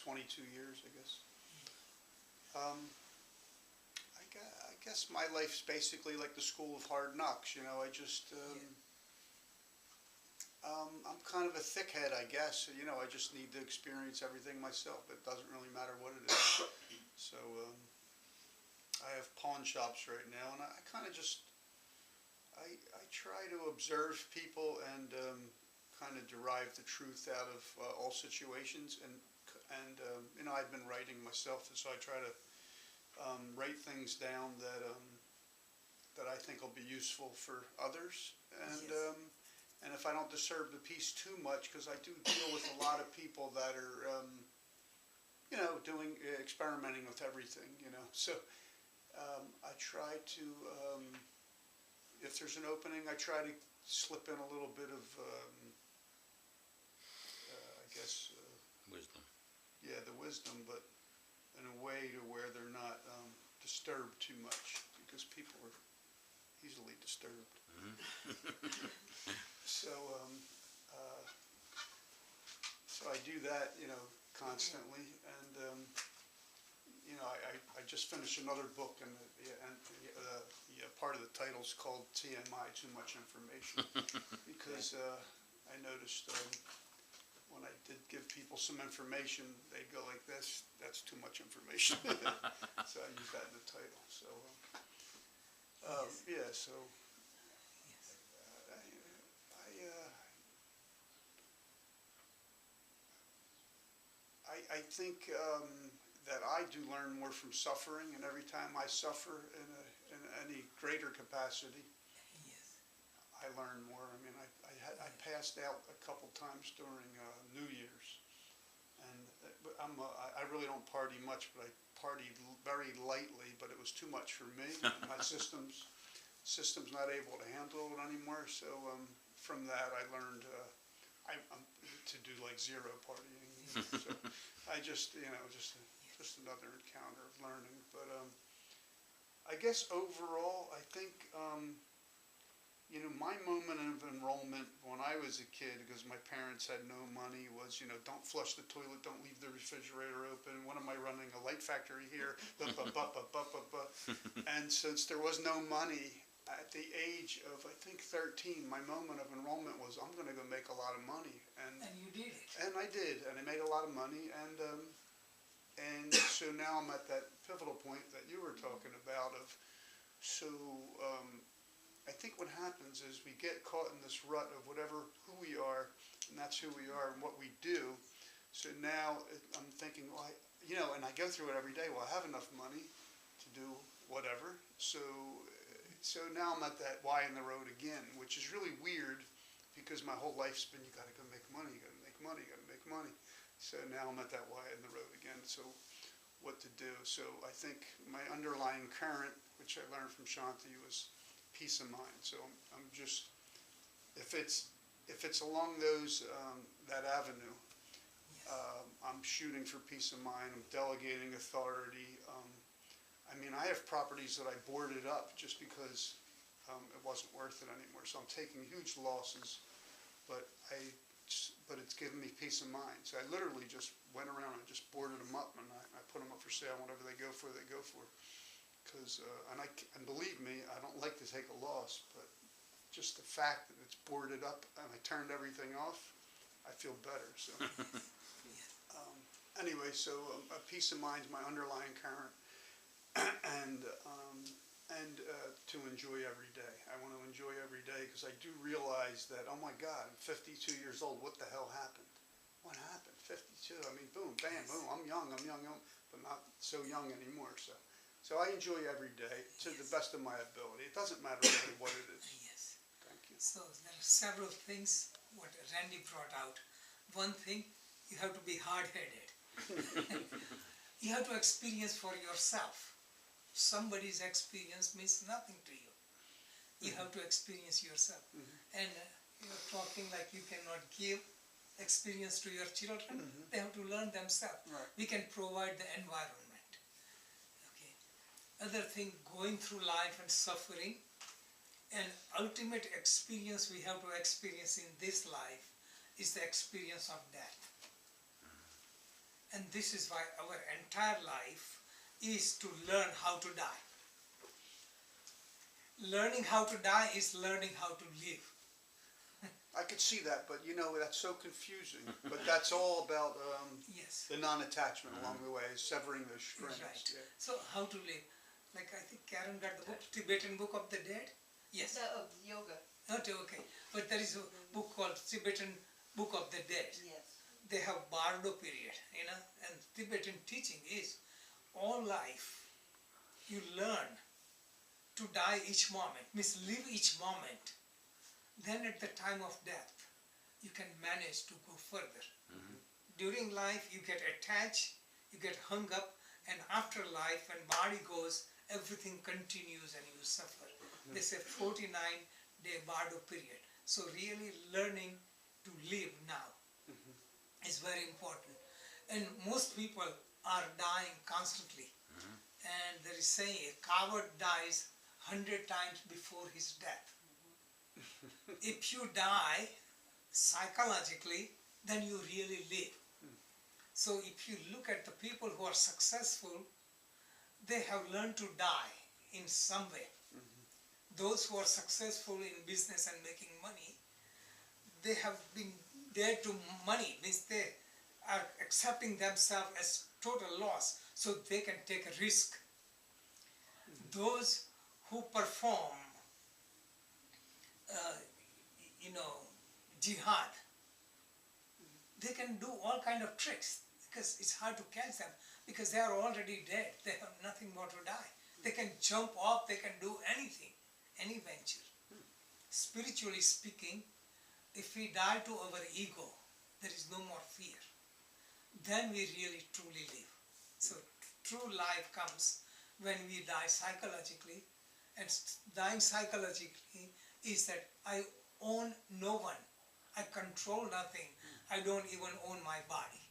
22 years, I guess. Um, I guess my life's basically like the school of hard knocks, you know. I just, I'm kind of a thickhead, I guess. You know, I just need to experience everything myself. It doesn't really matter what it is. So I have pawn shops right now, and I kind of just, I try to observe people and kind of derive the truth out of all situations. And you know, I've been writing myself, so I try to write things down that I think will be useful for others. And Yes. and if I don't disturb the peace too much, because I do deal with a lot of people that are you know, doing experimenting with everything, you know. So I try to, if there's an opening, I try to slip in a little bit of, I guess, Wisdom. yeah, the wisdom, but in a way to where they're not disturbed too much, because people are easily disturbed. So, so I do that, you know, constantly, and you know, I just finished another book, and the part of the title is called TMI, Too Much Information, because I noticed when I did give people some information, they'd go like this, that's too much information. So I use that in the title. So, yeah, so Yes. I think that I do learn more from suffering, and every time I suffer in any greater capacity, Yes. I learn more. I mean, I passed out a couple times during New Year's, and I really don't party much, but I partied very lightly, but it was too much for me. My system's not able to handle it anymore. So from that, I learned to do like zero partying. You know? So I just, you know, just another encounter of learning. But I guess overall, I think you know, my moment of enrollment when I was a kid, because my parents had no money, was, you know, don't flush the toilet, don't leave the refrigerator open. What am I running, a light factory here? And since there was no money, at the age of, I think, 13, my moment of enrollment was, I'm going to go make a lot of money. And you did it. And I did, and I made a lot of money, and so now I'm at that pivotal point that you were talking about of, so I think what happens is we get caught in this rut of whatever, who we are, and that's who we are and what we do. So now I'm thinking, well, you know, and I go through it every day, well, I have enough money to do whatever, so now I'm at that why in the road again, which is really weird, because my whole life's been, you gotta go make money, you gotta make money, you gotta make money. So now I'm at that why in the road again, so what to do. So I think my underlying current, which I learned from Shanti, was peace of mind. So I'm just, if it's along those, that avenue, I'm shooting for peace of mind, I'm delegating authority. I mean, I have properties that I boarded up just because it wasn't worth it anymore. So I'm taking huge losses, but it's given me peace of mind. So I literally just went around and just boarded them up, and I put them up for sale. Whatever they go for, they go for. Because and believe me, I don't like to take a loss, but just the fact that it's boarded up and I turned everything off, I feel better. So anyway, so a peace of mind is my underlying current. And to enjoy every day. I want to enjoy every day because I do realize that, oh my God, I'm 52 years old. What the hell happened? What happened? 52. I mean, boom, bam, boom. I'm young, but not so young anymore. So I enjoy every day to the best of my ability. It doesn't matter really what it is. Yes. Thank you. So there are several things what Randy brought out. One thing, you have to be hard-headed. You have to experience for yourself. Somebody's experience means nothing to you. You have to experience yourself. And you're talking like you cannot give experience to your children. They have to learn themselves. Right. We can provide the environment. Okay. Other thing, going through life and suffering, and ultimate experience we have to experience in this life is the experience of death. And this is why our entire life is to learn how to die. Learning how to die is learning how to live. I could see that, but you know, that's so confusing. But that's all about Yes, the non-attachment along the way, severing those strings. right. Yeah. So how to live? Like I think Karen got the book, Tibetan Book of the Dead. Yes. Of yoga, Okay, okay. But there is a book called Tibetan Book of the Dead. yes. They have Bardo period, and Tibetan teaching is all life you learn to die each moment, means live each moment. Then at the time of death, you can manage to go further. During life, you get attached, you get hung up, and after life, when body goes, everything continues and you suffer. They say 49-day Bardo period. So really learning to live now is very important. And most people are dying constantly. And there is saying a coward dies 100 times before his death. If you die psychologically, then you really live. So if you look at the people who are successful, they have learned to die in some way. Those who are successful in business and making money, they have been there to money, means they are accepting themselves as total loss, so they can take a risk. Those who perform, jihad, they can do all kind of tricks because it's hard to catch them because they are already dead. They have nothing more to die. They can jump off, they can do anything, any venture. Spiritually speaking, if we die to our ego, there is no more fear. Then we really truly live. So true life comes when we die psychologically, and dying psychologically is that I own no one. I control nothing. I don't even own my body.